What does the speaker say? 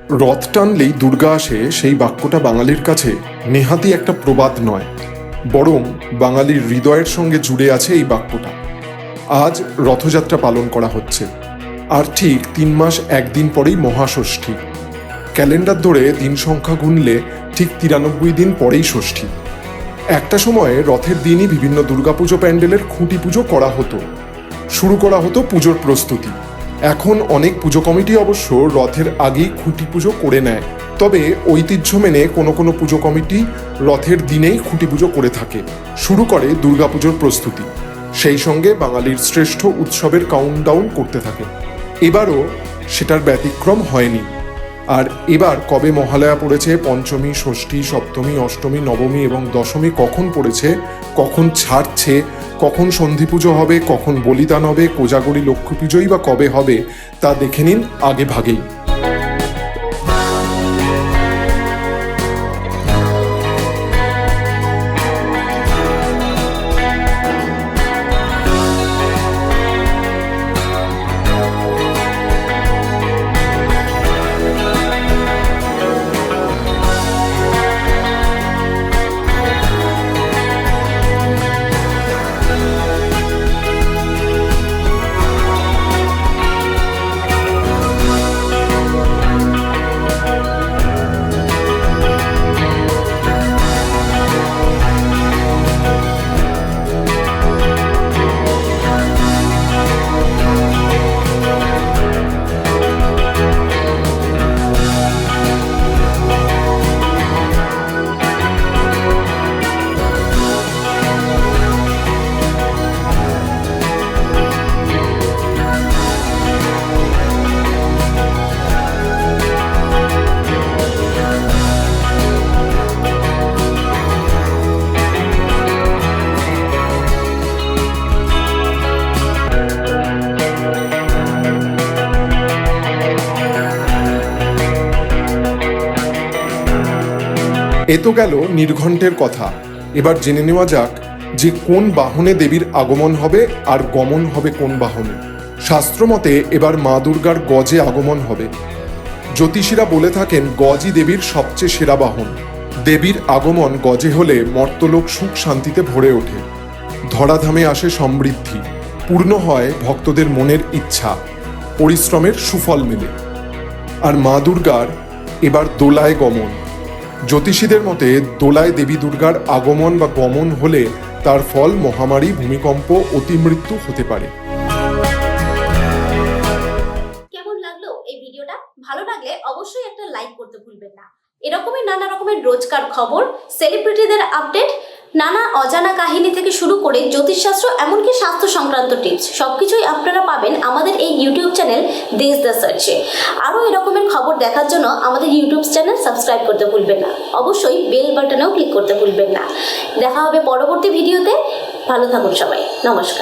রথ টানলেই দুর্গা আসে, সেই বাক্যটা বাঙালির কাছে নেহাতি একটা প্রবাদ নয়, বরং বাঙালির হৃদয়ের সঙ্গে জুড়ে আছে এই বাক্যটা। আজ রথযাত্রা পালন করা হচ্ছে, আর ঠিক ৩ মাস ১ দিন পরেই মহাষষ্ঠী। ক্যালেন্ডার ধরে দিন সংখ্যা গুনলে ঠিক ৯৩ দিন পরেই ষষ্ঠী। একটা সময়ে রথের দিনই বিভিন্ন দুর্গাপুজো প্যান্ডেলের খুঁটি পুজো করা হতো, শুরু করা হতো পুজোর প্রস্তুতি। এখন অনেক পুজো কমিটি অবশ্য রথের আগেই খুঁটি পুজো করে নেয়, তবে ঐতিহ্য মেনে কোনো কোনো পুজো কমিটি রথের দিনেই খুঁটি পুজো করে থাকে, শুরু করে দুর্গাপুজোর প্রস্তুতি। সেই সঙ্গে বাঙালির শ্রেষ্ঠ উৎসবের কাউন্টডাউন করতে থাকে। এবারও সেটার ব্যতিক্রম হয়নি। আর এবার কবে মহালয়া পড়েছে, পঞ্চমী, ষষ্ঠী, সপ্তমী, অষ্টমী, নবমী এবং দশমী কখন পড়েছে, কখন ছাড়ছে, কখন সন্ধি পুজো হবে, কখন বলিদান হবে, কোজাগরী লক্ষ্মী পুজোই বা কবে হবে, তা দেখে নিন আগে ভাগেই। এ তো গেল নির্ঘণ্টের কথা। এবার জেনে নেওয়া যাক যে কোন বাহনে দেবীর আগমন হবে আর গমন হবে কোন বাহনে। শাস্ত্রমতে এবার মা দুর্গার গজে আগমন হবে। জ্যোতিষীরা বলে থাকেন গজই দেবীর সবচেয়ে সেরা বাহন। দেবীর আগমন গজে হলে মর্তলোক সুখ শান্তিতে ভরে ওঠে, ধরাধামে আসে সমৃদ্ধি, পূর্ণ হয় ভক্তদের মনের ইচ্ছা, পরিশ্রমের সুফল মেলে। আর মা দুর্গার এবার দোলায় গমন। জ্যোতিষীদের মতে দোলায় দেবী দুর্গার আগমন বা গমন হলে তার ফল মহামারী, ভূমিকম্প, অতিমৃত্যু হতে পারে। কেমন লাগলো এই ভিডিওটা? ভালো লাগলে অবশ্যই একটা লাইক করতে ভুলবেন না। এরকমই নানা রকমের রোজকার খবর, সেলিব্রিটিদের আপডেট, নানা অজানা কাহিনী থেকে শুরু করে জ্যোতিষশাস্ত্র, এমনকি স্বাস্থ্য সংক্রান্ত টিপস, সবকিছুই আপনারা পাবেন আমাদের এই ইউটিউব চ্যানেল দেশ দ্য সার্চে। আরও এরকমের খবর দেখার জন্য আমাদের ইউটিউব চ্যানেল সাবস্ক্রাইব করতে ভুলবেন না। অবশ্যই বেল বাটনেও ক্লিক করতে ভুলবেন না। দেখা হবে পরবর্তী ভিডিওতে। ভালো থাকুন সবাই। নমস্কার।